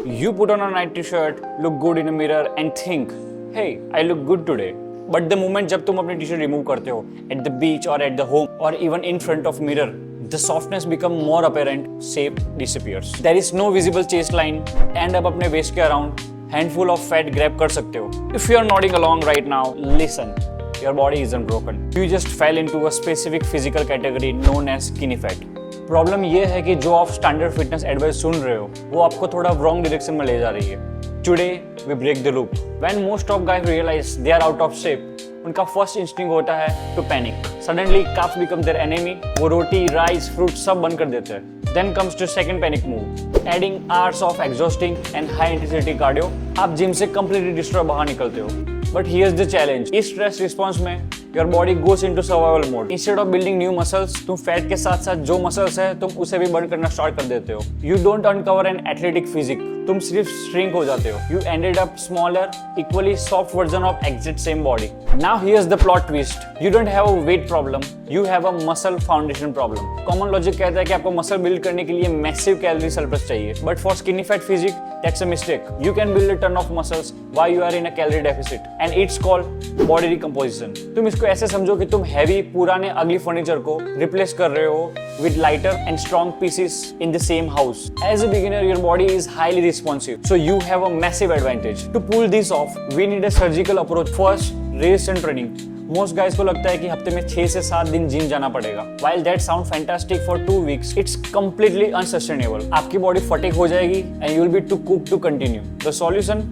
You put on a night t-shirt, look good in a mirror and think, hey, I look good today. But the moment जब तुम अपनी t-shirt remove करते हो at the beach or at the home or even in front of mirror, the softness become more apparent, shape disappears. There is no visible chest line, end up अपने waist के around, handful of fat grab कर सकते हो. If you are nodding along right now, listen. Your body isn't broken. You just fell into a specific physical category known as skinny fat. Problem ये है कि जो आप standard fitness advice सुन रहे हो वो आपको थोड़ा रॉन्ग डायरेक्शन में ले जा रही है. Today we break the loop. When most of guys realize they are out of shape, उनका फर्स्ट इंस्टिंक्ट होता है to panic. Suddenly carbs become their enemy. वो रोटी, राइस, फ्रूट सब बंद कर देते हैं. Then comes to second panic move, adding hours of exhausting and high intensity cardio. आप जिम से कंप्लीटली डिस्ट्रॉय बाहर निकलते हो. But here's the challenge. इस स्ट्रेस रिस्पॉन्स में your body goes into survival mode. Instead of building new muscles, तुम fat के साथ साथ जो मसल्स है तुम उसे भी बर्न करना स्टार्ट कर देते हो. You don't uncover an athletic physique. तुम सिर्फ shrink हो जाते हो. You ended up smaller, equally soft version of exact same body. Now here's the plot twist. You don't have a weight problem. You have a muscle foundation problem. Common logic कहता है कि आपको muscle build करने के लिए massive calorie surplus चाहिए. But for skinny fat physique, that's a mistake. You can build a ton of muscles while you are in a calorie deficit, and it's called body recomposition. तुम इसको ऐसे समझो कि तुम हैवी पुराने अगली furniture को रिप्लेस कर रहे हो with lighter and strong pieces in the same house. As a beginner, your body is highly responsive, so you have a massive advantage. To pull this off, we need a surgical approach. First, resistance training. Most guys को लगता है कि हफ्ते में 6 से 7 दिन gym जाना पड़ेगा. While that sounds fantastic for 2 weeks, it's completely unsustainable. आपकी बॉडी फटीग हो जाएगी and you will be too cooked to continue. The solution?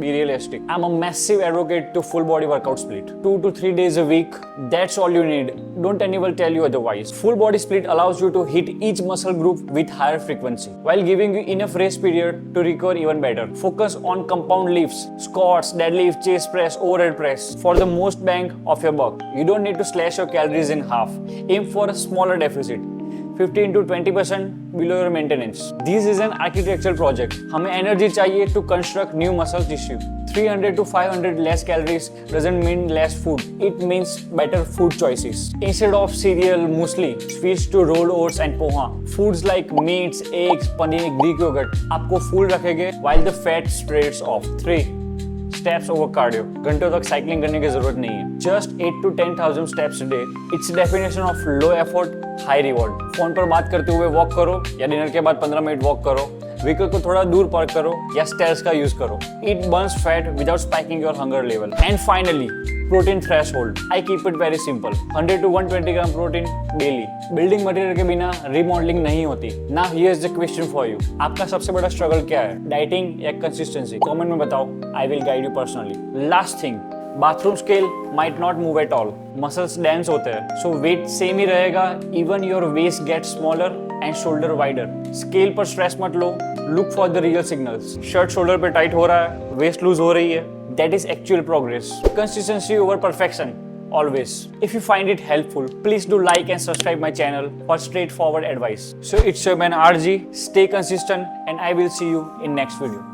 Be realistic. I'm a massive advocate to full body workout split. 2 to 3 days a week. That's all you need. Don't anyone tell you otherwise. Full body split allows you to hit each muscle group with higher frequency while giving you enough rest period to recover even better. Focus on compound lifts, squats, deadlift, chest press, overhead press for the most bang of your buck. You don't need to slash your calories in half. Aim for a smaller deficit. 15 to 20% below your maintenance. This is an architectural project. हमें energy चाहिए to construct new muscle tissue. 300 to 500 less calories doesn't mean less food. It means better food choices. Instead of cereal, muesli, switch to rolled oats and poha. Foods like meats, eggs, paneer, Greek yogurt आपको full रखेंगे while the fat spreads off. 3. Steps over cardio. घंटों तक cycling करने की जरूरत नहीं है. Just 8 to 10,000 steps a day. It's definition of low effort, high reward. Phone पर बात करते हुए वॉक करो या डिनर के बाद 15 मिनट वॉक करो. व्हीकल को थोड़ा दूर पार्क करो या स्टेयर्स का यूज करो. It burns fat without spiking your hunger level. And finally, protein threshold. I keep it very simple. 100 to 120 gram protein daily. Building material के बिना रीमॉडलिंग नहीं होती. Now here's the question for you. आपका सबसे बड़ा struggle क्या है? Dieting या कंसिस्टेंसी? कमेंट में बताओ. I will guide you personally. Last thing. Bathroom scale might not move at all. Muscles dense होते हैं, so weight सेम ही रहेगा. Even your waist gets smaller and shoulder wider. Scale पर stress मत लो. Look for the real signals. Shirt shoulder पे tight हो रहा है, waste loose हो रही है. That is actual progress. Consistency over perfection. Always. If you find it helpful, please do like and subscribe my channel for straightforward advice. So it's your man RG. Stay consistent and I will see you in next video.